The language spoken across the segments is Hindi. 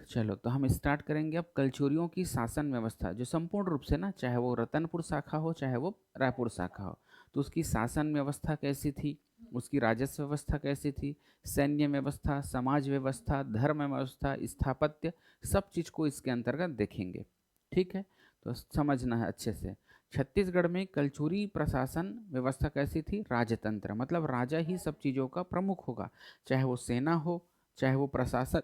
चलो तो हम स्टार्ट करेंगे अब कलचुरियों की शासन व्यवस्था, जो संपूर्ण रूप से ना, चाहे वो रतनपुर शाखा हो चाहे वो रायपुर शाखा हो, तो उसकी शासन व्यवस्था कैसी थी, उसकी राजस्व व्यवस्था कैसी थी, सैन्य व्यवस्था, समाज व्यवस्था, धर्म व्यवस्था, स्थापत्य, सब चीज को इसके अंतर्गत देखेंगे। ठीक है, तो समझना है अच्छे से। छत्तीसगढ़ में कलचुरी प्रशासन व्यवस्था कैसी थी, राजतंत्र, मतलब राजा ही सब चीजों का प्रमुख होगा, चाहे वो सेना हो, चाहे वो प्रशासन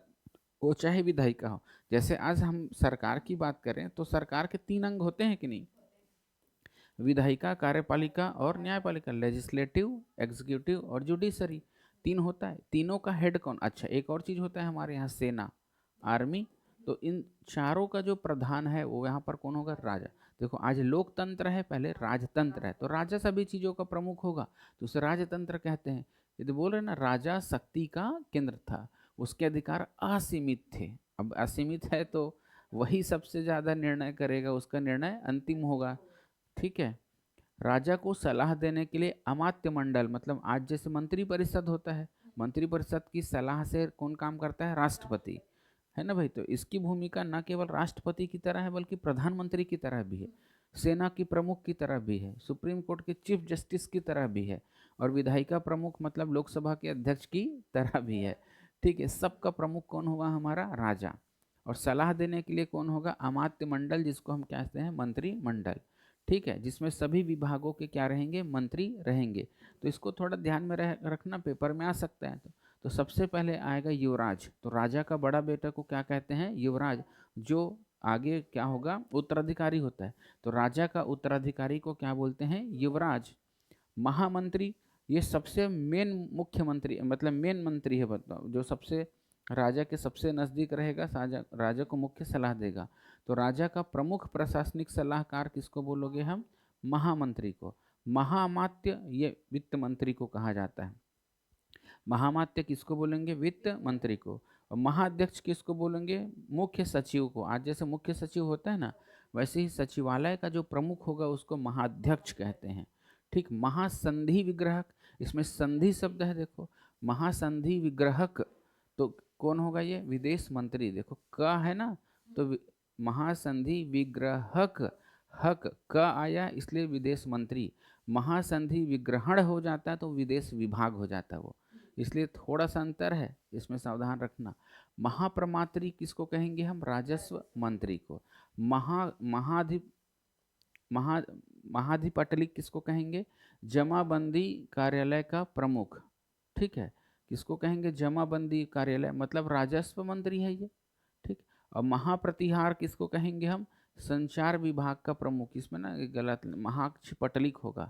हो, चाहे विधायिका हो। जैसे आज हम सरकार की बात करें तो सरकार के 3 अंग होते हैं कि नहीं, विधायिका, कार्यपालिका और न्यायपालिका, लेजिस्लेटिव, एग्जीक्यूटिव और जुडिशरी, 3 होता है। तीनों का हेड कौन, अच्छा एक और चीज होता है हमारे यहाँ, सेना, आर्मी। तो इन चारों का जो प्रधान है वो यहाँ पर कौन होगा, राजा। देखो आज लोकतंत्र है, पहले राजतंत्र है, तो राजा सभी चीजों का प्रमुख होगा, तो उसे राजतंत्र कहते हैं। ये तो बोल रहे ना, राजा शक्ति का केंद्र था, उसके अधिकार असीमित थे। अब असीमित है तो वही सबसे ज्यादा निर्णय करेगा, उसका निर्णय अंतिम होगा। ठीक है, राजा को सलाह देने के लिए अमात्य मंडल, मतलब आज जैसे मंत्री परिषद होता है, मंत्री परिषद की सलाह से कौन काम करता है, राष्ट्रपति, है ना भाई। तो इसकी भूमिका न केवल राष्ट्रपति की तरह है बल्कि प्रधानमंत्री की तरह भी है, सेना की प्रमुख की तरह भी है, सुप्रीम कोर्ट के चीफ जस्टिस की तरह भी है, और विधायिका प्रमुख मतलब लोकसभा के अध्यक्ष की तरह भी है। ठीक है, सबका प्रमुख कौन होगा, हमारा राजा। और सलाह देने के लिए कौन होगा, अमात्य मंडल, जिसको हम कहते हैं मंत्रिमंडल। ठीक है, जिसमें सभी विभागों के क्या रहेंगे, मंत्री रहेंगे। तो इसको थोड़ा ध्यान में रखना, पेपर में आ सकता है। तो सबसे पहले आएगा युवराज, तो राजा का बड़ा बेटा को क्या कहते हैं, युवराज, जो आगे क्या होगा, उत्तराधिकारी होता है। तो राजा का उत्तराधिकारी को क्या बोलते हैं, युवराज। महामंत्री, ये सबसे मेन मुख्यमंत्री, मतलब मेन मंत्री है, बताओ, जो सबसे राजा के सबसे नजदीक रहेगा, राजा को मुख्य सलाह देगा। तो राजा का प्रमुख प्रशासनिक सलाहकार किसको बोलोगे हम, महामंत्री को। महामात्य, ये वित्त मंत्री को कहा जाता है। महामात्य किसको बोलेंगे, वित्त मंत्री को। और महाअध्यक्ष किसको बोलेंगे, मुख्य सचिव को। आज जैसे मुख्य सचिव होता है ना, वैसे ही सचिवालय का जो प्रमुख होगा उसको महाअध्यक्ष कहते हैं। ठीक, महासंधि विग्रहक, इसमें संधि शब्द है, देखो, महासंधि विग्रहक, तो कौन होगा ये, विदेश मंत्री। देखो क है ना, तो महासंधि विग्रहक, हक क आया इसलिए विदेश मंत्री। महासंधि विग्रहण हो जाता है तो विदेश विभाग हो जाता है वो, इसलिए थोड़ा सा अंतर है, इसमें सावधान रखना। महाप्रमात्री किसको कहेंगे हम, राजस्व मंत्री को। महाधि महा महाधिपटलिक किसको कहेंगे, जमाबंदी कार्यालय का प्रमुख। ठीक है, किसको कहेंगे, जमाबंदी कार्यालय, मतलब राजस्व मंत्री है ये। ठीक, और महाप्रतिहार किसको कहेंगे हम, संचार विभाग का प्रमुख। इसमें ना गलत, महाक्ष पटलिक होगा,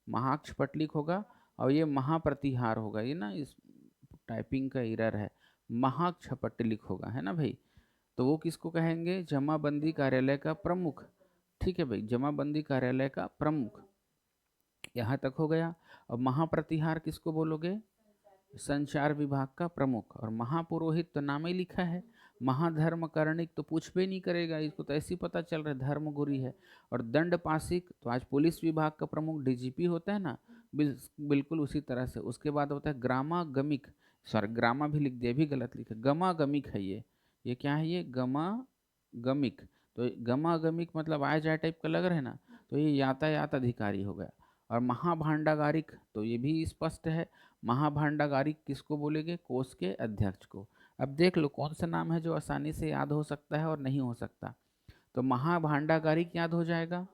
महाक्ष पटलिक होगा, और ये महाप्रतिहार होगा, ये ना इस टाइपिंग का एरर है, महाक्ष पटलिक होगा, है ना भाई। तो वो किसको कहेंगे, जमाबंदी कार्यालय का प्रमुख। ठीक है भाई, जमाबंदी कार्यालय का प्रमुख, यहाँ तक हो गया। अब महाप्रतिहार किसको बोलोगे, संचार विभाग का प्रमुख। और महापुरोहित तो नाम ही लिखा है, महाधर्मकर्णिक तो पूछ भी नहीं करेगा, इसको तो ऐसे ही पता चल रहा है, धर्मगुरी है। और दंडपाशिक तो आज पुलिस विभाग का प्रमुख डीजीपी होता है ना, बिल्कुल उसी तरह से। उसके बाद होता है ग्रामागमिक, सॉरी ग्रामा भी लिख दिया, भी गलत लिखा, गमागमिक है ये क्या है, ये गमागमिक। तो गमागमिक मतलब आय जाए टाइप का लग रहा है ना, तो ये यातायात अधिकारी हो गया। और महाभांडागारिक तो ये भी स्पष्ट है, महाभांडागारिक किसको बोलेंगे, कोष के अध्यक्ष को। अब देख लो कौन सा नाम है जो आसानी से याद हो सकता है और नहीं हो सकता। तो महाभांडागारिक याद हो जाएगा,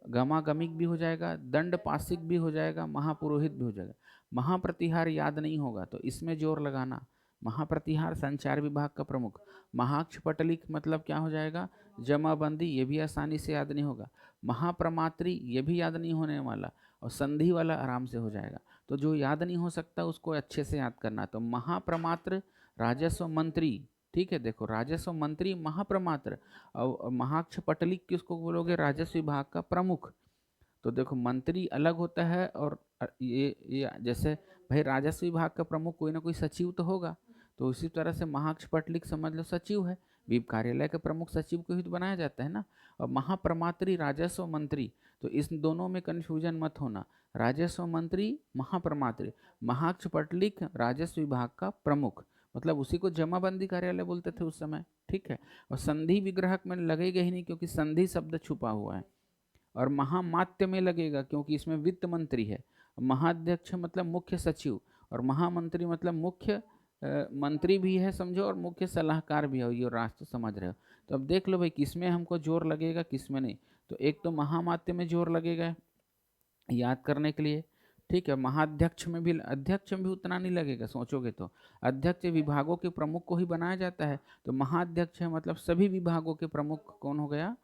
गमागमिक भी हो जाएगा, दंडपाशिक भी हो जाएगा, महापुरोहित भी हो जाएगा। महाप्रतिहार याद नहीं होगा तो इसमें जोर लगाना, महाप्रतिहार संचार विभाग का प्रमुख। महाक्ष पटलिक मतलब क्या हो जाएगा, जमाबंदी, ये भी आसानी से याद नहीं होगा। महाप्रमात्री ये भी याद नहीं होने वाला, और संधि वाला आराम से हो जाएगा। तो जो याद नहीं हो सकता उसको अच्छे से याद करना। तो महाप्रमात्र राजस्व मंत्री, ठीक है, देखो राजस्व मंत्री महाप्रमात्र, और महाक्ष पटलिक किसको बोलोगे, राजस्व विभाग का प्रमुख। तो देखो मंत्री अलग होता है, और ये जैसे भाई राजस्व विभाग का प्रमुख कोई ना कोई सचिव तो होगा, तो उसी तरह से महाक्ष पटलिक समझ लो सचिव है, विप कार्यालय के प्रमुख सचिव को ही तो बनाया जाता है ना। और महाप्रमात्री राजस्व मंत्री, तो इस दोनों में कंफ्यूजन मत होना, राजस्व मंत्री महाप्रमात्री, महाक्ष पटलिक राजस्व विभाग का प्रमुख। मतलब उसी को जमाबंदी कार्यालय बोलते थे उस समय, ठीक है। और संधि विग्रहक में लगेगा ही नहीं, क्योंकि संधि शब्द छुपा हुआ है। और महामात्य में लगेगा, क्योंकि इसमें वित्त मंत्री है। महाध्यक्ष मतलब मुख्य सचिव, और महामंत्री मतलब मुख्य मंत्री भी है समझो, और मुख्य सलाहकार भी है, ये राष्ट्र समझ रहे हो। तो अब देख लो भाई, किसमें हमको जोर लगेगा, किसमें नहीं। तो एक तो महामात्य में जोर लगेगा याद करने के लिए, ठीक है। महाध्यक्ष में भी, अध्यक्ष में भी उतना नहीं लगेगा सोचोगे तो। अध्यक्ष विभागों के प्रमुख को ही बनाया जाता है, तो महाध्यक्ष है मतलब सभी विभागों के प्रमुख कौन हो गया,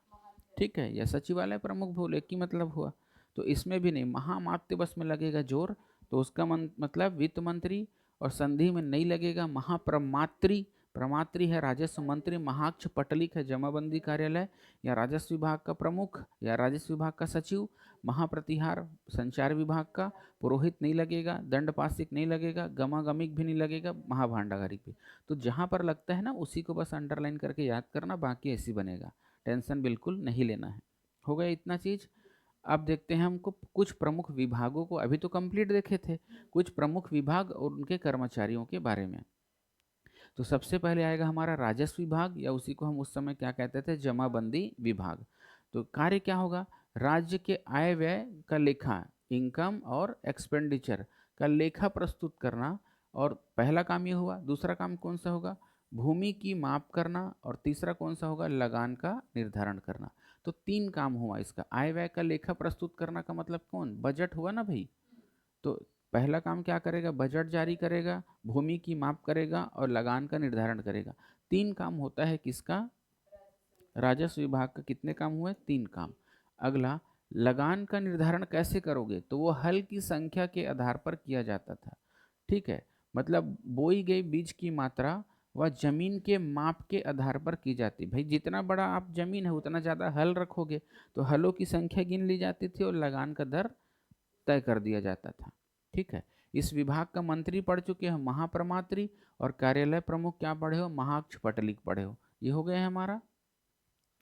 ठीक है। या सचिवालय प्रमुख बोले की मतलब हुआ। तो इसमें भी नहीं, महामात्य बस में लगेगा जोर, तो उसका मतलब वित्त मंत्री। और संधि में नहीं लगेगा महाप्रमात्री, प्रमात्री है राजस्व मंत्री, महाक्ष पटलिक है जमाबंदी कार्यालय या राजस्व विभाग का प्रमुख या राजस्व विभाग का सचिव, महाप्रतिहार संचार विभाग का, पुरोहित नहीं लगेगा, दंडपासिक नहीं लगेगा, गमागमिक भी नहीं लगेगा, महाभांडागारिक भी। तो जहां पर लगता है ना उसी को बस अंडरलाइन करके याद करना, बाकी ऐसी बनेगा, टेंशन बिल्कुल नहीं लेना है। हो गया इतना चीज। अब देखते हैं हमको कुछ प्रमुख विभागों को, अभी तो कंप्लीट देखे थे, कुछ प्रमुख विभाग और उनके कर्मचारियों के बारे में। तो सबसे पहले आएगा हमारा राजस्व विभाग, या उसी को हम उस समय क्या कहते थे, जमाबंदी विभाग। तो कार्य क्या होगा, राज्य के आय व्यय का लेखा, इनकम और एक्सपेंडिचर का लेखा प्रस्तुत करना, और पहला काम ये हुआ। दूसरा काम कौन सा होगा, भूमि की माप करना, और तीसरा कौन सा होगा, लगान का निर्धारण करना। तो तीन काम हुआ इसका। आय व्यय का लेखा प्रस्तुत करना का मतलब कौन, बजट हुआ ना भाई। तो पहला काम क्या करेगा, बजट जारी करेगा, भूमि की माप करेगा और लगान का निर्धारण करेगा। तीन काम होता है किसका, राजस्व विभाग का। कितने काम हुए, तीन काम। अगला, लगान का निर्धारण कैसे करोगे, तो वो हल की संख्या के आधार पर किया जाता था, ठीक है। मतलब बोई गई बीज की मात्रा व जमीन के माप के आधार पर की जाती। भाई जितना बड़ा आप जमीन है उतना ज़्यादा हल रखोगे, तो हलों की संख्या गिन ली जाती थी और लगान का दर तय कर दिया जाता था, ठीक है। इस विभाग का मंत्री पढ़ चुके हैं महाप्रमात्री, और कार्यालय प्रमुख क्या पढ़े हो, महाक्ष पटलिक पढ़े हो। ये हो गया हमारा,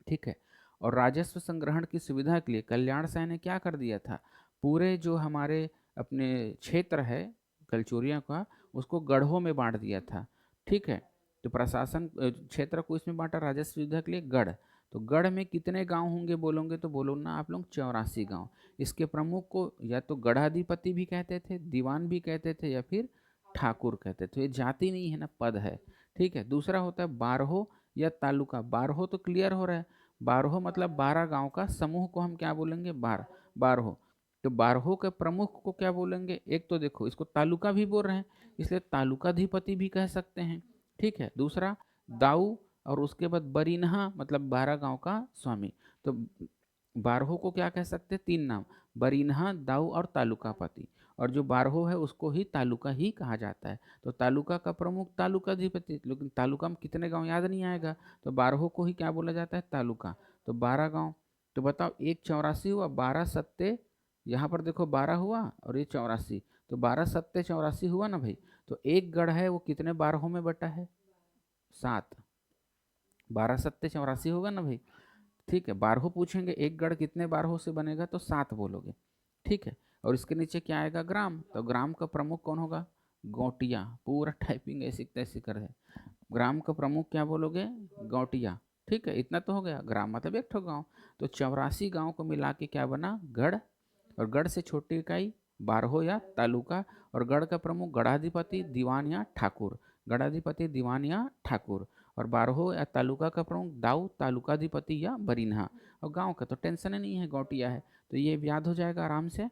ठीक है। और राजस्व संग्रहण की सुविधा के लिए कल्याण साय ने क्या कर दिया था, पूरे जो हमारे अपने क्षेत्र है कलचोरिया का, उसको गढ़ों में बांट दिया था, ठीक है। तो प्रशासन क्षेत्र को इसमें बांटा राजस्व सुविधा के लिए गढ़। तो गढ़ में कितने गांव होंगे बोलोगे तो बोलो ना आप लोग, 84 गांव। इसके प्रमुख को या तो गढ़ाधिपति भी कहते थे, दीवान भी कहते थे, या फिर ठाकुर कहते थे। ये जाति नहीं है ना, पद है, ठीक है। दूसरा होता है बारहो या तालुका। बारहो तो क्लियर हो रहा है, बारहो मतलब 12 गांव का समूह को हम क्या बोलेंगे, बारहो। तो बारहो के प्रमुख को क्या बोलेंगे, एक तो देखो इसको तालुका भी बोल रहे हैं, इसलिए तालुकाधिपति भी कह सकते हैं, ठीक है। दूसरा दाऊ, और उसके बाद बरीनहा मतलब 12 गांव का स्वामी। तो बारहो को क्या कह सकते हैं, तीन नाम, बरीनहा, दाऊ और तालुकापति। और जो बारहो है उसको ही तालुका ही कहा जाता है। तो तालुका का प्रमुख तालुकाधिपति, लेकिन तालुका में कितने गांव याद नहीं आएगा, तो बारहो को ही क्या बोला जाता है, तालुका। तो 12 गांव। तो बताओ, एक 84 हुआ, 12 सत्ते, यहाँ पर देखो 12 हुआ और ये 84, तो 12 सत्ते 84 हुआ ना भाई। तो एक गढ़ है वो कितने बारहों में बटा है, 7। 12 सत्ते 84 होगा ना भाई, ठीक है। बारहो पूछेंगे एक गढ़ कितने बारहों से बनेगा, तो 7 बोलोगे, ठीक है। और इसके नीचे क्या आएगा, ग्राम। तो ग्राम का प्रमुख कौन होगा, गौटिया। पूरा टाइपिंग ऐसी तैसी कर है। ग्राम का प्रमुख क्या बोलोगे, गौटिया, ठीक है। इतना तो हो गया, ग्राम मतलब एक ठो गाँव। तो 84 गाँव को मिला के क्या बना, गढ़। और गढ़ से छोटी इकाई बारहो या तालुका। और गढ़ का प्रमुख गढ़ाधिपति, दीवान या ठाकुर। गढ़ाधिपति, दीवान या ठाकुर। और बारहो या तालुका का प्रमुख दाऊ, तालुकाधिपति या बरीन्हा। और गांव का तो टेंशन ही नहीं है, गौटिया है। तो ये याद हो जाएगा आराम से,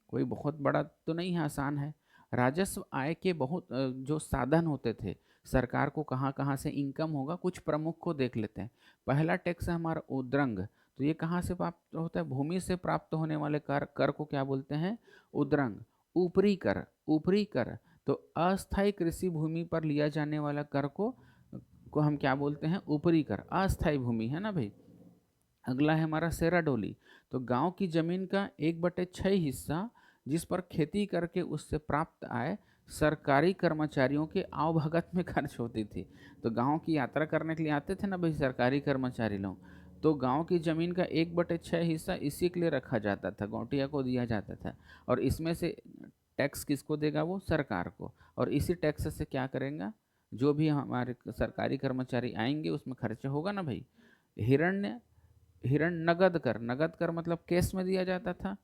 कोई बहुत बड़ा तो नहीं है, आसान है। राजस्व आय के बहुत जो साधन होते थे, सरकार को कहाँ कहाँ से इनकम होगा, कुछ प्रमुख को देख लेते हैं। पहला टैक्स है हमारा उद्रंग। तो ये कहाँ से प्राप्त होता है, भूमि से प्राप्त होने वाले कर को क्या बोलते हैं, उद्रंग। ऊपरी कर, ऊपरी कर, तो अस्थायी कृषि भूमि पर लिया जाने वाला कर को हम क्या बोलते हैं, ऊपरी कर। अस्थायी भूमि है ना भाई। अगला है हमारा सेरा डोली। तो गांव की जमीन का 1/6 हिस्सा जिस पर खेती करके उससे प्राप्त आय सरकारी कर्मचारियों के आवभगत में खर्च होती थी। तो गांव की यात्रा करने के लिए आते थे ना भाई सरकारी कर्मचारी लोग, तो गांव की जमीन का 1/6 हिस्सा इसी के लिए रखा जाता था, गौटिया को दिया जाता था। और इसमें से टैक्स किसको देगा, वो सरकार को। और इसी टैक्स से क्या करेंगे, जो भी हमारे सरकारी कर्मचारी आएंगे उसमें खर्चा होगा ना भाई। हिरण्य, हिरण्य नगद कर, नगद कर मतलब केस में दिया जाता था।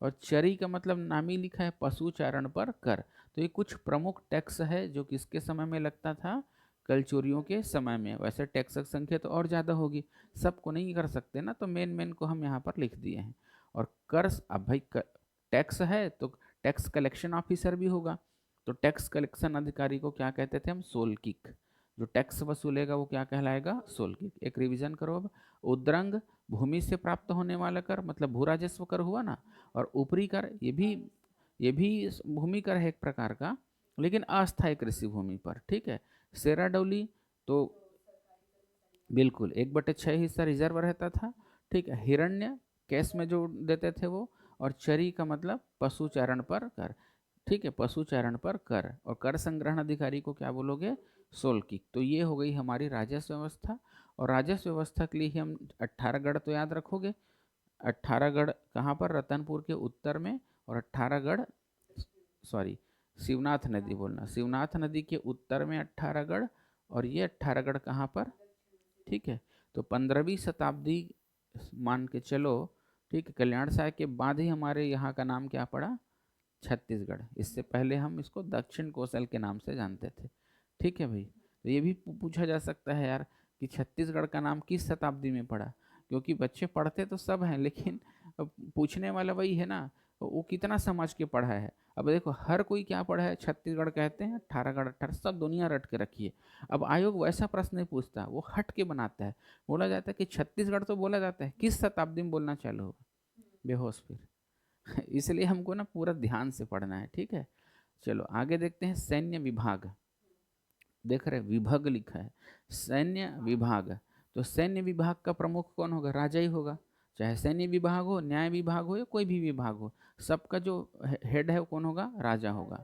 और चरी का मतलब नामी लिखा है, पशु चारण पर कर। तो ये कुछ प्रमुख टैक्स है जो किसके समय में लगता था, कलचोरियों के समय में। वैसे टैक्स की संख्या तो और ज़्यादा होगी, सबको नहीं कर सकते ना, तो मेन मेन को हम यहाँ पर लिख दिए हैं। और कर, अब भाई टैक्स है तो टैक्स कलेक्शन ऑफिसर भी होगा। तो टैक्स कलेक्शन अधिकारी को क्या कहते थे हम, सोलकिक। जो टैक्स वसूलेगा वो क्या कहलाएगा, सोलकिक। एक रिवीजन करो अब। उद्रंग, भूमि से प्राप्त होने वाला कर, मतलब भू राजस्व कर हुआ ना। और ऊपरी कर, ये भी भूमि कर है एक प्रकार का, लेकिन अस्थायी कृषि भूमि पर, ठीक है। सेरा डौली, तो बिल्कुल 1/6 हिस्सा रिजर्व रहता था, ठीक है। हिरण्य कैश में जो देते थे वो। और चरी का मतलब पशुचारण पर कर, ठीक है, पशुचारण पर कर। और कर संग्रहण अधिकारी को क्या बोलोगे, सोलकिक। तो ये हो गई हमारी राजस्व व्यवस्था। और राजस्व व्यवस्था के लिए ही हम 18 गढ़ तो याद रखोगे। 18 गढ़ कहाँ पर, रतनपुर के उत्तर में। और 18 गढ़, सॉरी, शिवनाथ नदी बोलना, शिवनाथ नदी के उत्तर में 18 गढ़। और ये 18 गढ़ कहाँ पर, ठीक है। तो 15वीं शताब्दी मान के चलो, ठीक है, कल्याण साय के बाद ही हमारे यहाँ का नाम क्या पड़ा, छत्तीसगढ़। इससे पहले हम इसको दक्षिण कौशल के नाम से जानते थे, ठीक है भाई। तो ये भी पूछा जा सकता है यार कि छत्तीसगढ़ का नाम किस शताब्दी में पड़ा, क्योंकि बच्चे पढ़ते तो सब हैं, लेकिन पूछने वाला वही है ना, वो कितना समझ के पढ़ा है। अब देखो हर कोई क्या पढ़ा है, छत्तीसगढ़ कहते हैं, 18 गढ़, 18 सब दुनिया रट के रखी है। अब आयोग वैसा प्रश्न नहीं पूछता, वो हट के बनाता है। बोला जाता है कि छत्तीसगढ़, तो बोला जाता है किस शताब्दी में बोलना चालू होगा, बेहोश फिर। इसलिए हमको ना पूरा ध्यान से पढ़ना है, ठीक है। चलो आगे देखते हैं, सैन्य विभाग। देख रहे विभाग लिखा है, सैन्य विभाग। तो सैन्य विभाग का प्रमुख कौन होगा, राजा ही होगा। चाहे सैन्य विभाग हो, न्याय विभाग हो, या कोई भी विभाग हो, सबका जो हेड है वो कौन होगा, राजा होगा।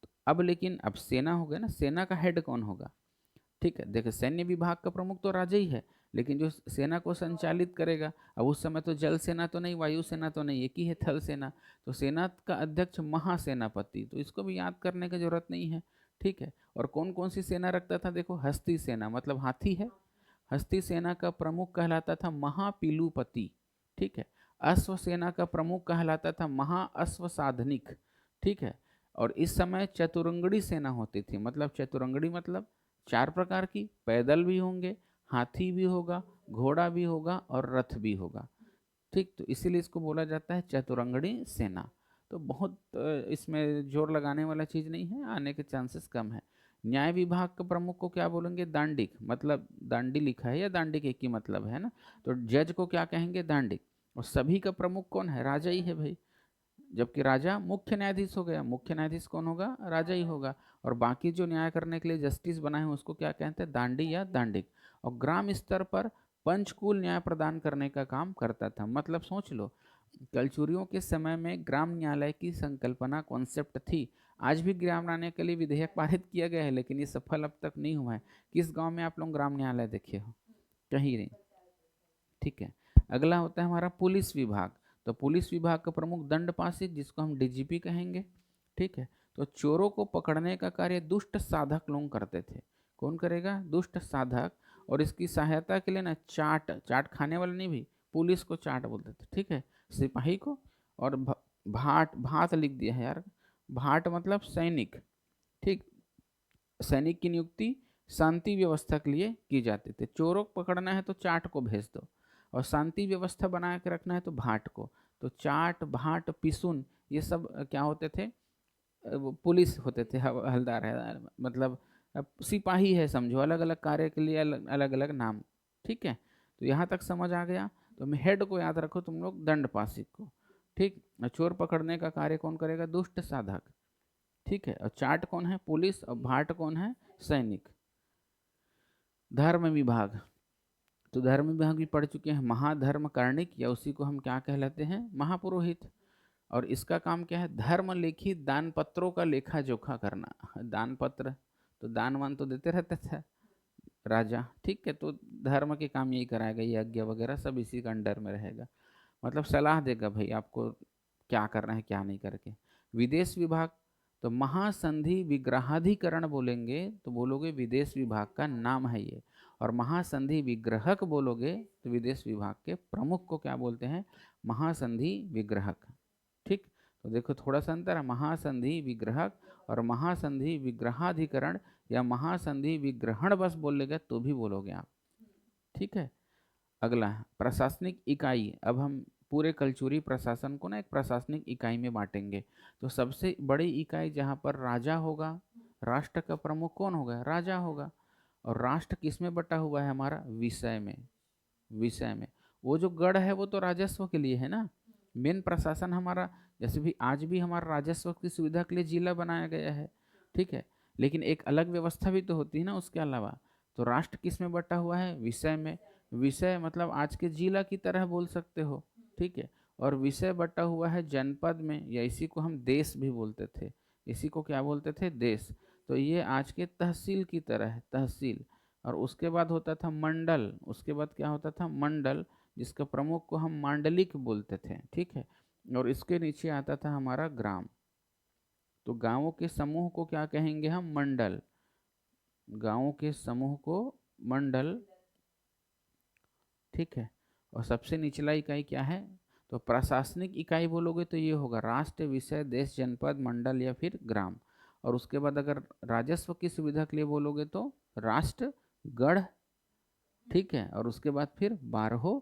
तो अब लेकिन अब सेना हो गया ना, सेना का हेड कौन होगा, ठीक है। देखिए सैन्य विभाग का प्रमुख तो राजा ही है, लेकिन जो सेना को संचालित करेगा, अब उस समय तो जल सेना तो नहीं, वायु सेना तो नहीं, एक ही है थल सेना। तो सेना का अध्यक्ष महासेनापति, तो इसको भी याद करने की जरूरत नहीं है, ठीक है। और कौन कौन सी सेना रखता था, देखो हस्ती सेना मतलब हाथी है। हस्ती सेना का प्रमुख कहलाता था महापिलुपति, ठीक है। अश्व सेना का प्रमुख कहलाता था महाअश्वसाधनिक, ठीक है। और इस समय चतुरंगड़ी सेना होती थी, मतलब चतुरंगड़ी मतलब 4 प्रकार की, पैदल भी होंगे, हाथी भी होगा, घोड़ा भी होगा और रथ भी होगा, ठीक। तो इसीलिए इसको बोला जाता है चतुरंगड़ी सेना। तो बहुत इसमें जोर लगाने वाला चीज़ नहीं है, आने के चांसेस कम है। न्याय विभाग के प्रमुख को क्या बोलेंगे, दांडिक, मतलब दांडी लिखा है या दांडिक एक ही मतलब है ना। तो जज को क्या कहेंगे, दांडिक। और सभी का प्रमुख कौन है, राजा ही है भाई। जबकि राजा मुख्य न्यायाधीश हो गया, मुख्य न्यायाधीश कौन होगा, राजा ही होगा। और बाकी जो न्याय करने के लिए जस्टिस बनाए हैं उसको क्या कहते हैं, दांडी या दांडिक। और ग्राम स्तर पर पंचकुल न्याय प्रदान करने का काम करता था। मतलब सोच लो, कलचुरियों के समय में ग्राम न्यायालय की संकल्पना कॉन्सेप्ट थी। आज भी ग्राम न्यायालय के लिए विधेयक पारित किया गया है, लेकिन ये सफल अब तक नहीं हुआ है। किस गांव में आप लोग ग्राम न्यायालय देखे हो, कहीं नहीं, ठीक है। अगला होता है हमारा पुलिस विभाग। तो पुलिस विभाग का प्रमुख दंडपाशी, जिसको हम डीजीपी कहेंगे, ठीक है। तो चोरों को पकड़ने का कार्य दुष्ट साधक लोग करते थे। कौन करेगा, दुष्ट साधक। और इसकी सहायता के लिए ना चाट, चाट खाने वाले नहीं भी, पुलिस को चाट बोलते थे, ठीक है, सिपाही को। और भाट, भात लिख दिया है यार, भाट मतलब सैनिक, ठीक। सैनिक की नियुक्ति शांति व्यवस्था के लिए की जाती थी। चोरों को पकड़ना है तो चाट को भेज दो, और शांति व्यवस्था बना के रखना है तो भाट को। तो चाट, भाट, पिसुन, ये सब क्या होते थे, वो पुलिस होते थे, हवलदार है, मतलब सिपाही है समझो, अलग अलग कार्य के लिए अलग अलग नाम, ठीक है। तो यहाँ तक समझ आ गया। तो हेड को याद रखो तुम लोग, दंडपाशी को, ठीक। चोर पकड़ने का कार्य कौन करेगा, दुष्ट साधक, ठीक है। और चाट कौन है, पुलिस। और भाट कौन है, सैनिक। धर्म विभाग, तो धर्म विभाग भी पढ़ चुके हैं, महाधर्म कार्णिक, या उसी को हम क्या कहलाते हैं, महापुरोहित। और इसका काम क्या है, धर्म लेखी दान पत्रों का लेखा जोखा करना। दान पत्र, तो दान वान तो देते रहते थे राजा, ठीक है। तो धर्म के काम यही कराएगा, यज्ञ वगैरह सब इसी का अंडर में रहेगा। मतलब सलाह देगा भाई आपको क्या करना है क्या नहीं करके। विदेश विभाग, तो महासंधि विग्रहाधिकरण बोलेंगे तो बोलोगे विदेश विभाग का नाम है ये, और महासंधि विग्रहक बोलोगे तो विदेश विभाग के प्रमुख को क्या बोलते हैं, महासंधि विग्रहक। ठीक, तो देखो थोड़ा सा अंतर है, महासंधि विग्रहक और महासंधि विग्रहाधिकरण या महासंधि विग्रहण बस बोलेगा तो भी बोलोगे आप। ठीक है, अगला है प्रशासनिक इकाई। अब हम पूरे कलचुरी प्रशासन को ना एक प्रशासनिक इकाई में बांटेंगे। तो सबसे बड़ी इकाई जहाँ पर राजा होगा, राष्ट्र का प्रमुख कौन होगा, राजा होगा। और राष्ट्र किस में बटा हुआ है हमारा, विषय में, विषय में। वो जो गढ़ है वो तो राजस्व के लिए है ना, मेन प्रशासन हमारा, जैसे भी आज भी हमारा राजस्व की सुविधा के लिए जिला बनाया गया है। ठीक है, लेकिन एक अलग व्यवस्था भी तो होती है ना उसके अलावा। तो राष्ट्र किस में बटा हुआ है, विषय में। विषय मतलब आज के जिला की तरह बोल सकते हो। ठीक है, और विषय बटा हुआ है जनपद में, या इसी को हम देश भी बोलते थे, इसी को क्या बोलते थे, देश। तो ये आज के तहसील की तरह है, तहसील। और उसके बाद होता था मंडल, उसके बाद क्या होता था, मंडल, जिसका प्रमुख को हम मांडलिक बोलते थे। ठीक है, और इसके नीचे आता था हमारा ग्राम। तो गांवों के समूह को क्या कहेंगे हम, मंडल। गांवों के समूह को मंडल। ठीक है, और सबसे निचला इकाई क्या है, तो प्रशासनिक इकाई बोलोगे तो ये होगा राष्ट्र, विषय, देश, जनपद, मंडल या फिर ग्राम। और उसके बाद अगर राजस्व की सुविधा के लिए बोलोगे तो राष्ट्र, गढ़। ठीक है, और उसके बाद फिर बारहो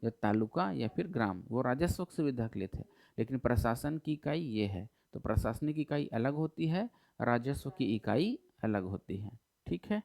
या तालुका या फिर ग्राम, वो राजस्व की सुविधा के लिए थे। लेकिन प्रशासन की इकाई ये है, तो प्रशासनिक इकाई अलग होती है, राजस्व की इकाई अलग होती है। ठीक है,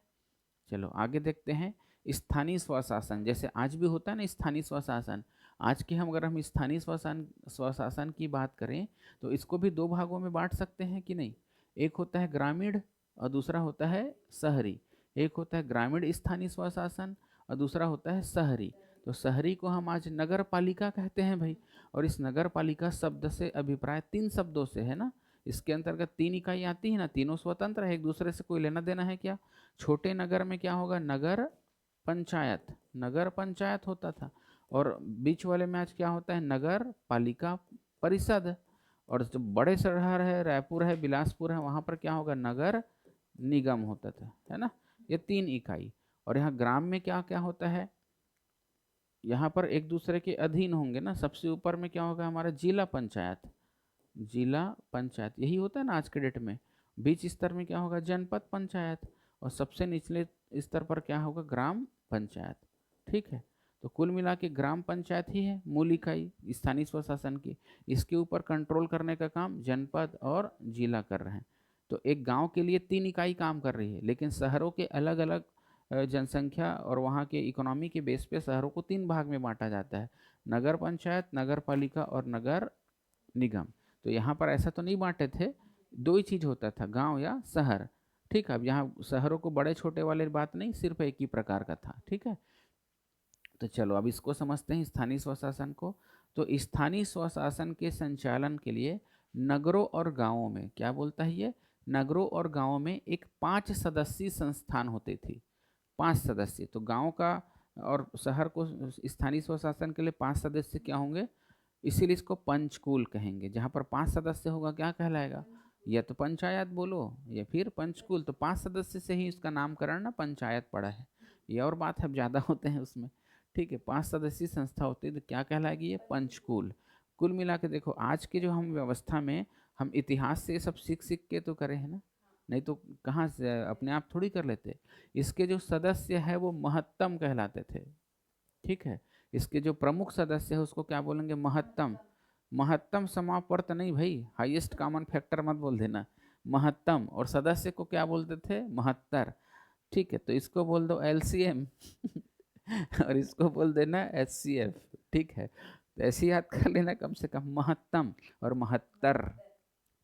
चलो आगे देखते हैं। स्थानीय स्वशासन, जैसे आज भी होता है ना स्थानीय स्वशासन, आज के हम अगर हम स्थानीय स्वशासन की बात करें तो इसको भी दो भागों में बांट सकते हैं कि नहीं। एक होता है ग्रामीण और दूसरा होता है शहरी। एक होता है ग्रामीण स्थानीय स्वशासन और दूसरा होता है शहरी। तो शहरी को हम आज नगर पालिका कहते हैं भाई। और इस नगर पालिका शब्द से अभिप्राय तीन शब्दों से है ना, इसके अंतर्गत तीन इकाई आती है ना, तीनों स्वतंत्र है, एक दूसरे से कोई लेना देना है क्या। छोटे नगर में क्या होगा, नगर पंचायत, नगर पंचायत होता था। और बीच वाले में आज क्या होता है, नगर पालिका परिषद। और जो बड़े शहर है, रायपुर है, बिलासपुर है, वहाँ पर क्या होगा, नगर निगम होता था, है ना। ये तीन इकाई। और यहाँ ग्राम में क्या क्या होता है, यहाँ पर एक दूसरे के अधीन होंगे ना। सबसे ऊपर में क्या होगा हमारा, जिला पंचायत, जिला पंचायत यही होता है ना आज के डेट में। बीच स्तर में क्या होगा, जनपद पंचायत। और सबसे निचले स्तर पर क्या होगा, ग्राम पंचायत। ठीक है, तो कुल मिला के ग्राम पंचायत ही है मूल इकाई स्थानीय स्वशासन की। इसके ऊपर कंट्रोल करने का काम जनपद और जिला कर रहे हैं। तो एक गांव के लिए तीन इकाई काम कर रही है, लेकिन शहरों के अलग अलग जनसंख्या और वहाँ के इकोनॉमी के बेस पे शहरों को तीन भाग में बांटा जाता है, नगर पंचायत, नगर पालिका और नगर निगम। तो यहाँ पर ऐसा तो नहीं बांटे थे, दो ही चीज होता था, गांव या शहर। ठीक है, अब यहाँ शहरों को बड़े छोटे वाले बात नहीं, सिर्फ एक ही प्रकार का था। ठीक है, तो चलो अब इसको समझते हैं स्थानीय स्वशासन को। तो स्थानीय स्वशासन के संचालन के लिए नगरों और गांवों में क्या बोलता है ये, नगरों और गांवों में एक 5 सदस्यीय संस्थान होती थी। 5 सदस्य, तो गांव का और शहर को स्थानीय स्वशासन के लिए 5 सदस्य क्या होंगे, इसीलिए इसको पंचकुल कहेंगे। जहाँ पर 5 सदस्य होगा क्या कहलाएगा, या तो पंचायत बोलो या फिर पंचकुल। तो 5 सदस्य से ही इसका नामकरण ना पंचायत पड़ा है, ये और बात है, ज़्यादा होते हैं उसमें। ठीक है, 5 सदस्यीय संस्था होती है तो क्या कहलाएगी ये, पंचकुल। कुल मिला के देखो आज के जो हम व्यवस्था में हम इतिहास से सब सीख सीख के तो करे हैं ना, नहीं तो कहाँ से अपने आप थोड़ी कर लेते। इसके जो सदस्य है वो महत्तम कहलाते थे। ठीक है, इसके जो प्रमुख सदस्य है उसको क्या बोलेंगे, महत्तम। महत्तम समापर्त नहीं भाई, हाईएस्ट कॉमन फैक्टर मत बोल देना, महत्तम। और सदस्य को क्या बोलते थे, महत्तर। ठीक है, तो इसको बोल दो एलसीएम और इसको बोल देना एचसीएफ। ठीक है, तो ऐसे याद कर लेना कम से कम, महत्तम और महत्तर,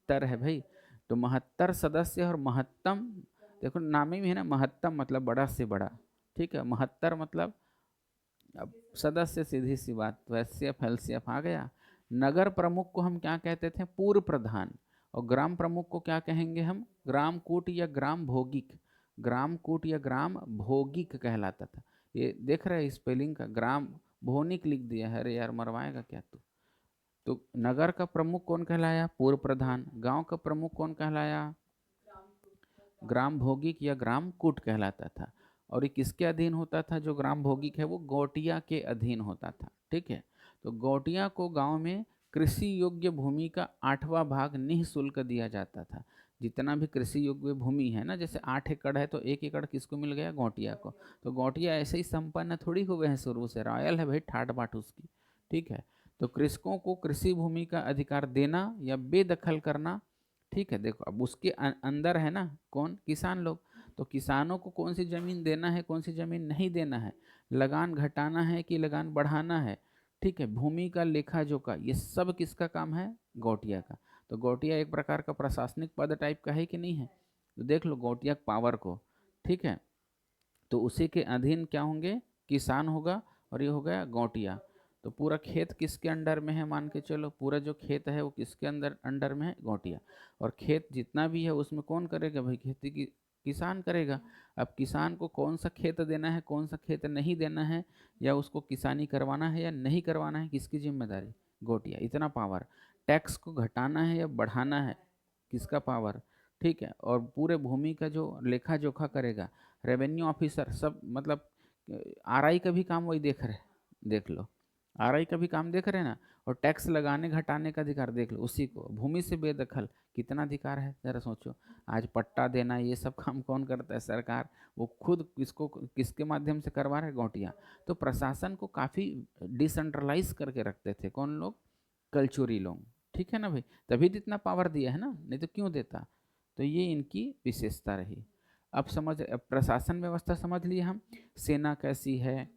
तर है भाई। तो महत्तर सदस्य और महत्तम, देखो नाम ही है ना, महत्तम मतलब बड़ा से बड़ा। ठीक है, महत्तर मतलब अब सदस्य, सीधी सी बात, तो एचसीएफ एलसीएफ आ गया। नगर प्रमुख को हम क्या कहते थे, पूर्व प्रधान। और ग्राम प्रमुख को क्या कहेंगे हम, ग्राम कूट या ग्राम भोगिक। ग्राम कूट या ग्राम भोगिक कहलाता था। ये देख रहे हैं स्पेलिंग का, ग्राम भोनिक लिख दिया है, अरे यार मरवाएगा क्या तू। तो नगर का प्रमुख कौन कहलाया? पूर्व प्रधान। गांव का प्रमुख कौन कहलाया? ग्राम भोगिक या ग्राम कूट कहलाता था। और ये किसके अधीन होता था? जो ग्राम भोगिक है वो गौटिया के अधीन होता था। ठीक है, तो गौटिया को गांव में कृषि योग्य भूमि का 8वां भाग निःशुल्क दिया जाता था। जितना भी कृषि योग्य भूमि है ना, जैसे 8 एकड़ है तो 1 एकड़ किसको मिल गया? गौटिया को। तो गौटिया ऐसे ही संपन्न थोड़ी हुए हैं, शुरू से रॉयल है भाई, ठाट बाट उसकी। ठीक है, तो कृषकों को कृषि भूमि का अधिकार देना या बेदखल करना। ठीक है, देखो अब उसके अंदर है ना कौन? किसान लोग। तो किसानों को कौन सी जमीन देना है, कौन सी जमीन नहीं देना है, लगान घटाना है कि लगान बढ़ाना है, ठीक है, भूमि का लेखा जोखा, ये सब किसका काम है? गौटिया का। तो गौटिया एक प्रकार का प्रशासनिक पद टाइप का है कि नहीं है? तो देख लो गौटिया पावर को। ठीक है, तो उसी के अधीन क्या होंगे? किसान होगा, और ये हो गया गौटिया। तो पूरा खेत किसके अंडर में है? मान के चलो पूरा जो खेत है वो किसके अंदर अंडर में है? गौटिया। और खेत जितना भी है उसमें कौन करेगा भाई? खेती की किसान करेगा। अब किसान को कौन सा खेत देना है, कौन सा खेत नहीं देना है, या उसको किसानी करवाना है या नहीं करवाना है, किसकी जिम्मेदारी? गौटिया। इतना पावर। टैक्स को घटाना है या बढ़ाना है, किसका पावर? ठीक है, और पूरे भूमि का जो लेखा जोखा करेगा रेवेन्यू ऑफिसर, सब मतलब आरआई का भी काम वही देख रहे। देख लो, आरआई का भी काम देख रहे हैं ना। और टैक्स लगाने घटाने का अधिकार देख लो उसी को। भूमि से बेदखल कितना अधिकार है जरा सोचो। आज पट्टा देना ये सब काम कौन करता है? सरकार। वो खुद किसको किसके माध्यम से करवा रहे? गौटिया। तो प्रशासन को काफ़ी डिसेंट्रलाइज करके रखते थे कौन लोग? कलचुरी लोग। ठीक है ना भाई, तभी तो इतना पावर दिया है ना, नहीं तो क्यों देता? तो ये इनकी विशेषता रही। अब प्रशासन व्यवस्था समझ लिए हम। सेना कैसी है,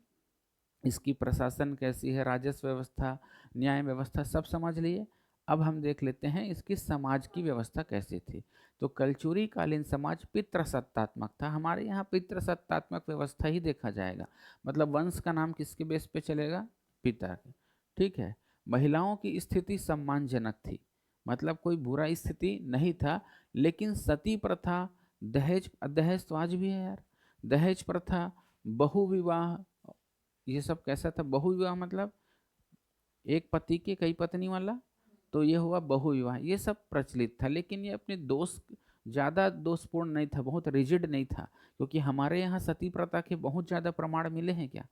इसकी प्रशासन कैसी है, राजस्व व्यवस्था, न्याय व्यवस्था सब समझ लिए। अब हम देख लेते हैं इसकी समाज की व्यवस्था कैसी थी। तो कलचुरी कालीन समाज पितृसत्तात्मक था। हमारे यहाँ पितृसत्तात्मक व्यवस्था ही देखा जाएगा। मतलब वंश का नाम किसके बेस पे चलेगा? पिता के। ठीक है, महिलाओं की स्थिति सम्मानजनक थी, मतलब कोई बुरा स्थिति नहीं था। लेकिन सती प्रथा, दहेज, दहेज तो आज भी है यार, दहेज प्रथा, बहु विवाह, ये सब कैसा था? बहु विवाह मतलब एक पति के कई पत्नी वाला, तो ये हुआ बहु विवाह। ये सब प्रचलित था, लेकिन ये अपने दोष ज़्यादा दोषपूर्ण नहीं था, बहुत रिजिड नहीं था। क्योंकि हमारे यहाँ सती प्रथा के बहुत ज़्यादा प्रमाण मिले हैं क्या?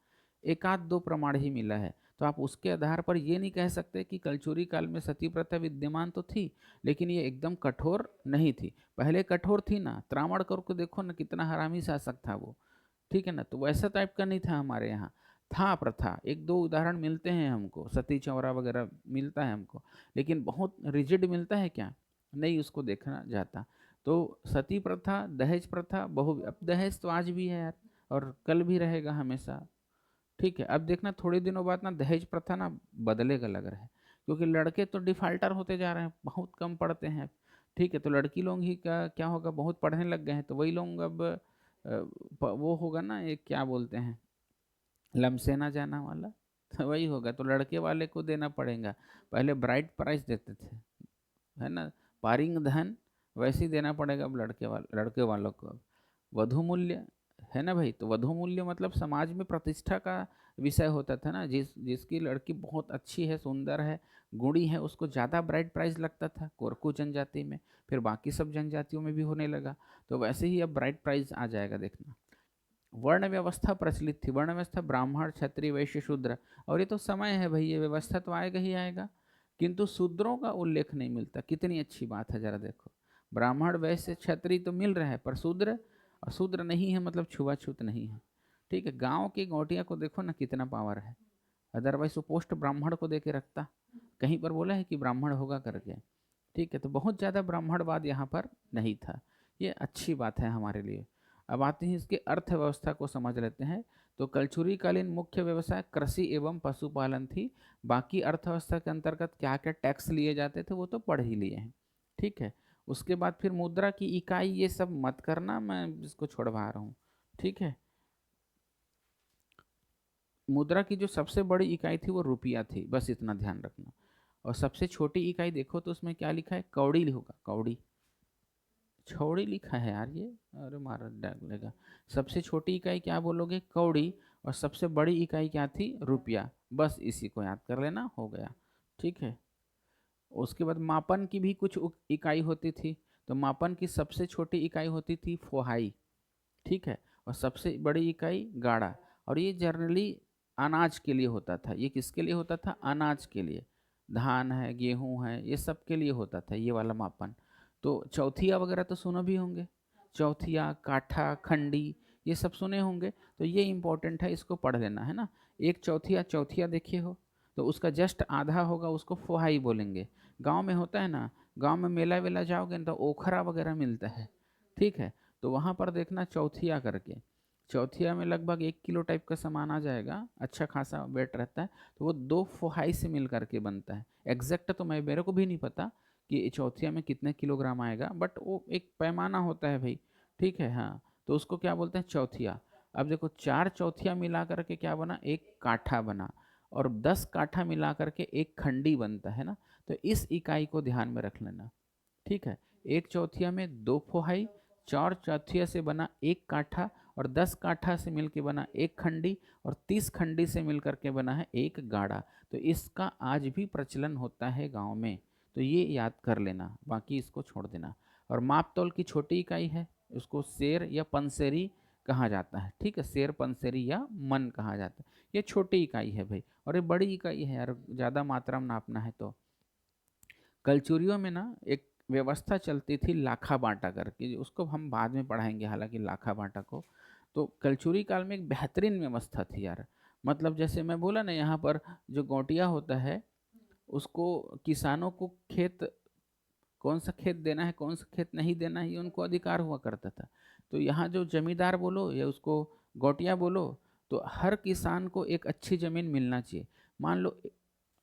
एक आध दो प्रमाण ही मिला है। तो आप उसके आधार पर ये नहीं कह सकते कि कलचुरी काल में सती प्रथा विद्यमान तो थी, लेकिन ये एकदम कठोर नहीं थी। पहले कठोर थी ना, त्रावणकर को देखो ना, कितना हरामी शासक था वो। ठीक है ना, तो वैसा टाइप का नहीं था हमारे यहाँ। था प्रथा, एक दो उदाहरण मिलते हैं हमको, सती चौरा वगैरह मिलता है हमको, लेकिन बहुत रिजिड मिलता है क्या? नहीं, उसको देखना जाता। तो सती प्रथा, दहेज प्रथा, बहु, अब दहेज तो आज भी है यार, और कल भी रहेगा हमेशा। ठीक है, अब देखना थोड़े दिनों बाद ना दहेज प्रथा ना बदलेगा लग रहा है। क्योंकि लड़के तो डिफाल्टर होते जा रहे हैं, बहुत कम पढ़ते हैं। ठीक है, तो लड़की लोग ही का क्या होगा? बहुत पढ़ने लग गए हैं, तो वही लोग अब वो होगा ना, एक क्या बोलते हैं, लमसेना जाना वाला। तो वही होगा, तो लड़के वाले को देना पड़ेगा। पहले ब्राइड प्राइस देते थे, है ना, पारिंग धन, वैसे ही देना पड़ेगा अब लड़के वालों को। वधु मूल्य, है ना भाई, तो वधु मूल्य मतलब समाज में प्रतिष्ठा का विषय होता था ना। जिसकी लड़की बहुत अच्छी है, सुंदर है, गुणी है, उसको ज़्यादा ब्राइड प्राइस लगता था कोरकू जनजाति में, फिर बाकी सब जनजातियों में भी होने लगा। तो वैसे ही अब ब्राइड प्राइस आ जाएगा, देखना। वर्ण व्यवस्था प्रचलित थी। वर्ण व्यवस्था ब्राह्मण, क्षत्रिय, वैश्य, शूद्र। और ये तो समय है भाई, ये व्यवस्था तो आएगा ही आएगा। किंतु शूद्रों का उल्लेख नहीं मिलता। कितनी अच्छी बात है, जरा देखो। ब्राह्मण, वैश्य, क्षत्रिय तो मिल रहा है, पर शूद्र, और शूद्र नहीं है मतलब छुआछूत नहीं है। ठीक है, गांव की गौटिया को देखो ना, कितना पावर है। अदरवाइज वो पोस्ट ब्राह्मण को दे के रखता, कहीं पर बोला है कि ब्राह्मण होगा करके। ठीक है, तो बहुत ज़्यादा ब्राह्मणवाद यहाँ पर नहीं था। ये अच्छी बात है हमारे लिए। अब आते हैं इसकी अर्थव्यवस्था को समझ लेते हैं। तो कलचुरी कालीन मुख्य व्यवसाय कृषि एवं पशुपालन थी। बाकी अर्थव्यवस्था के अंतर्गत क्या क्या टैक्स लिए जाते थे वो तो पढ़ ही लिए हैं। ठीक है, उसके बाद फिर मुद्रा की इकाई, ये सब मत करना, मैं इसको छोड़वा रहा हूँ। ठीक है, मुद्रा की जो सबसे बड़ी इकाई थी वो रुपया थी, बस इतना ध्यान रखना। और सबसे छोटी इकाई देखो तो उसमें क्या लिखा है? कौड़ी होगा, कौड़ी। छौड़ी लिखा है यार ये, अरे मारा डालेगा। सबसे छोटी इकाई क्या बोलोगे? कौड़ी। और सबसे बड़ी इकाई क्या थी? रुपया। बस इसी को याद कर लेना, हो गया। ठीक है, उसके बाद मापन की भी कुछ इकाई होती थी। तो मापन की सबसे छोटी इकाई होती थी फोहाई, ठीक है, और सबसे बड़ी इकाई गाड़ा। और ये जनरली अनाज के लिए होता था। ये किसके लिए होता था? अनाज के लिए। धान है, गेहूं है, ये सब के लिए होता था ये वाला मापन। तो चौथिया वगैरह तो सुना भी होंगे, चौथिया, काठा, खंडी, ये सब सुने होंगे। तो ये इंपॉर्टेंट है, इसको पढ़ लेना है ना। एक चौथिया, चौथिया देखे हो तो उसका जस्ट आधा होगा, उसको फोहाई बोलेंगे। गांव में होता है ना, गांव में मेला वेला जाओगे ना तो ओखरा वगैरह मिलता है, ठीक है, तो वहाँ पर देखना चौथिया करके। चौथिया में लगभग 1 किलो टाइप का सामान आ जाएगा, अच्छा खासा वेट रहता है। तो वो 2 फोहाई से मिल करके बनता है। एग्जैक्ट तो मैं, मेरे को भी नहीं पता कि चौथिया में कितने किलोग्राम आएगा, बट वो एक पैमाना होता है भाई, ठीक है। हाँ, तो उसको क्या बोलते हैं? चौथिया। अब देखो 4 चौथिया मिला करके क्या बना? एक काठा बना। और 10 काठा मिला करके एक खंडी बनता है ना। तो इस इकाई को ध्यान में रख लेना, ठीक है। 1 चौथिया में 2 फोहाई, 4 चौथिया से बना एक काठा, और 10 काठा से मिलकर बना एक खंडी, और 30 खंडी से मिलकर के बना है एक गाड़ा। तो इसका आज भी प्रचलन होता है गांव में। तो ये याद कर लेना, बाकी इसको छोड़ देना। और माप तौल की छोटी इकाई है, उसको सेर या पंसेरी कहा जाता है, ठीक है। सेर, पंसेरी या मन कहा जाता है। ये छोटी इकाई है भाई, और ये बड़ी इकाई है यार, ज़्यादा मात्रा में नापना है तो। कलचुरियों में ना एक व्यवस्था चलती थी लाखा बांटा करके, उसको हम बाद में पढ़ाएंगे हालांकि लाखा बांटा को। तो कलचुरी काल में एक बेहतरीन व्यवस्था थी यार। मतलब जैसे मैं बोला ना, यहाँ पर जो गौटिया होता है उसको किसानों को खेत, कौन सा खेत देना है कौन सा खेत नहीं देना है, ये उनको अधिकार हुआ करता था। तो यहाँ जो जमींदार बोलो या उसको गौटिया बोलो, तो हर किसान को एक अच्छी ज़मीन मिलना चाहिए। मान लो,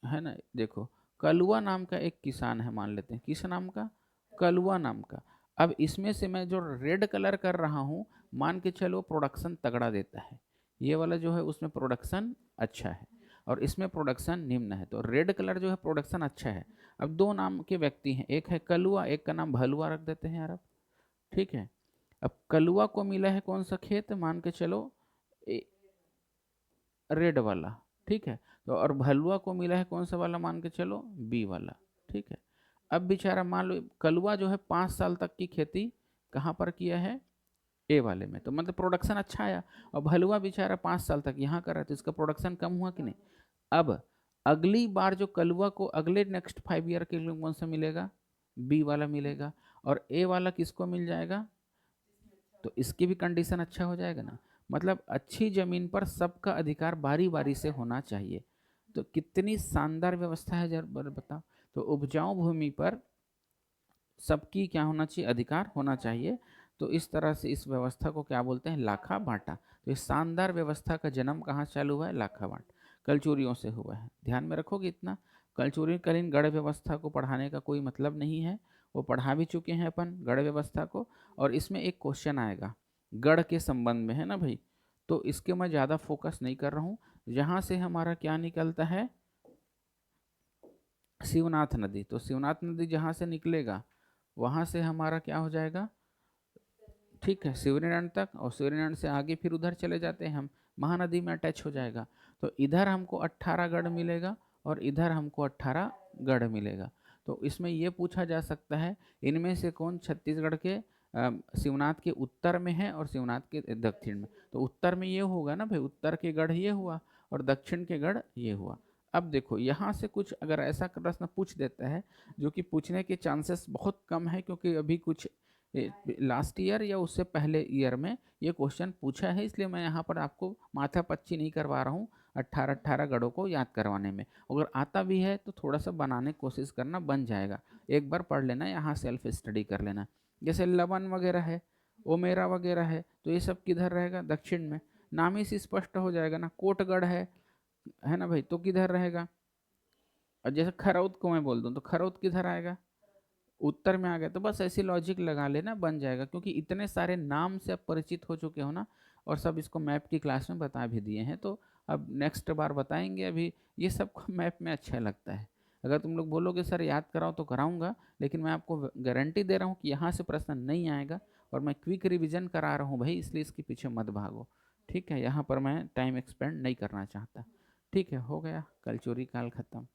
है ना, देखो कलुआ नाम का एक किसान है, मान लेते हैं, किस नाम का? कलुआ नाम का। अब इसमें से मैं जो रेड कलर कर रहा हूँ, मान के चलो प्रोडक्शन तगड़ा देता है, ये वाला जो है उसमें प्रोडक्शन अच्छा है, और इसमें प्रोडक्शन निम्न है। तो रेड कलर जो है प्रोडक्शन अच्छा है। अब दो नाम के व्यक्ति हैं, एक है कलुआ, एक का नाम भलुआ रख देते हैं यार अब, ठीक है। अब कलुआ को मिला है कौन सा खेत? मान के चलो रेड वाला, ठीक है। तो और भलुआ को मिला है कौन सा वाला? मान के चलो बी वाला, ठीक है। अब बेचारा मान लो कलुआ जो है 5 साल तक की खेती कहाँ पर किया है? ए वाले में, तो मतलब प्रोडक्शन अच्छा आया। और भलुआ बेचारा 5 साल तक यहाँ कर रहा है, तो इसका प्रोडक्शन कम हुआ कि नहीं? अब अगली बार जो कलुआ को अगले नेक्स्ट 5 ईयर के लिए कौन सा मिलेगा? बी वाला मिलेगा। और ए वाला किसको मिल जाएगा? तो इसकी भी कंडीशन अच्छा हो जाएगा ना। मतलब अच्छी जमीन पर सबका अधिकार बारी बारी से होना चाहिए। तो कितनी शानदार व्यवस्था है जरा बताओ। तो उपजाऊ भूमि पर सबकी क्या होना चाहिए? अधिकार होना चाहिए। तो इस तरह से इस व्यवस्था को क्या बोलते हैं? लाखा बांटा। तो इस शानदार व्यवस्था का जन्म कहाँ से चालू हुआ है? लाखा बांट, कलचुरियों से हुआ है। ध्यान में रखोगे इतना। कलचुरी कालीन गढ़ व्यवस्था को पढ़ाने का कोई मतलब नहीं है, वो पढ़ा भी चुके हैं अपन गढ़ व्यवस्था को। और इसमें एक क्वेश्चन आएगा गढ़ के संबंध में, है ना भाई। तो इसके मैं ज़्यादा फोकस नहीं कर रहा हूँ। यहाँ से हमारा क्या निकलता है? शिवनाथ नदी। तो शिवनाथ नदी जहाँ से निकलेगा वहाँ से हमारा क्या हो जाएगा? ठीक है, शिवरीनारायण तक, और शिवरीनारायण से आगे फिर उधर चले जाते हैं हम, महानदी में अटैच हो जाएगा। तो इधर हमको 18 गढ़ मिलेगा, और इधर हमको 18 गढ़ मिलेगा। तो इसमें ये पूछा जा सकता है इनमें से कौन छत्तीसगढ़ के शिवनाथ के उत्तर में है और शिवनाथ के दक्षिण में। तो उत्तर में ये होगा ना भाई, उत्तर के गढ़ ये हुआ और दक्षिण के गढ़ ये हुआ। अब देखो यहाँ से कुछ अगर ऐसा प्रश्न पूछ देता है, जो कि पूछने के चांसेस बहुत कम है, क्योंकि अभी कुछ लास्ट ईयर या उससे पहले ईयर में ये क्वेश्चन पूछा है, इसलिए मैं यहाँ पर आपको माथा पच्ची नहीं करवा रहा हूँ 18 गढ़ों को याद करवाने में। अगर आता भी है तो थोड़ा सा बनाने की कोशिश करना, बन जाएगा। एक बार पढ़ लेना, यहाँ सेल्फ स्टडी कर लेना। जैसे लवन वगैरह है, ओमेरा वगैरह है, तो ये सब किधर रहेगा? दक्षिण में। नाम ही से स्पष्ट हो जाएगा ना। कोटगढ़ है ना भाई, तो किधर रहेगा? और जैसे खरौद को मैं बोल दूँ तो खरौद किधर आएगा? उत्तर में आ गया। तो बस ऐसी लॉजिक लगा लेना, बन जाएगा, क्योंकि इतने सारे नाम से आप परिचित हो चुके हो ना, और सब इसको मैप की क्लास में बता भी दिए हैं। तो अब नेक्स्ट बार बताएंगे। अभी ये सब मैप में अच्छा लगता है। अगर तुम लोग बोलोगे सर याद कराओ तो कराऊंगा, लेकिन मैं आपको गारंटी दे रहा हूँ कि यहाँ से प्रश्न नहीं आएगा। और मैं क्विक रिविजन करा रहा हूँ भाई, इसलिए इसके पीछे मत भागो, ठीक है। यहाँ पर मैं टाइम एक्सपेंड नहीं करना चाहता। ठीक है, हो गया कल चोरी काल खत्म।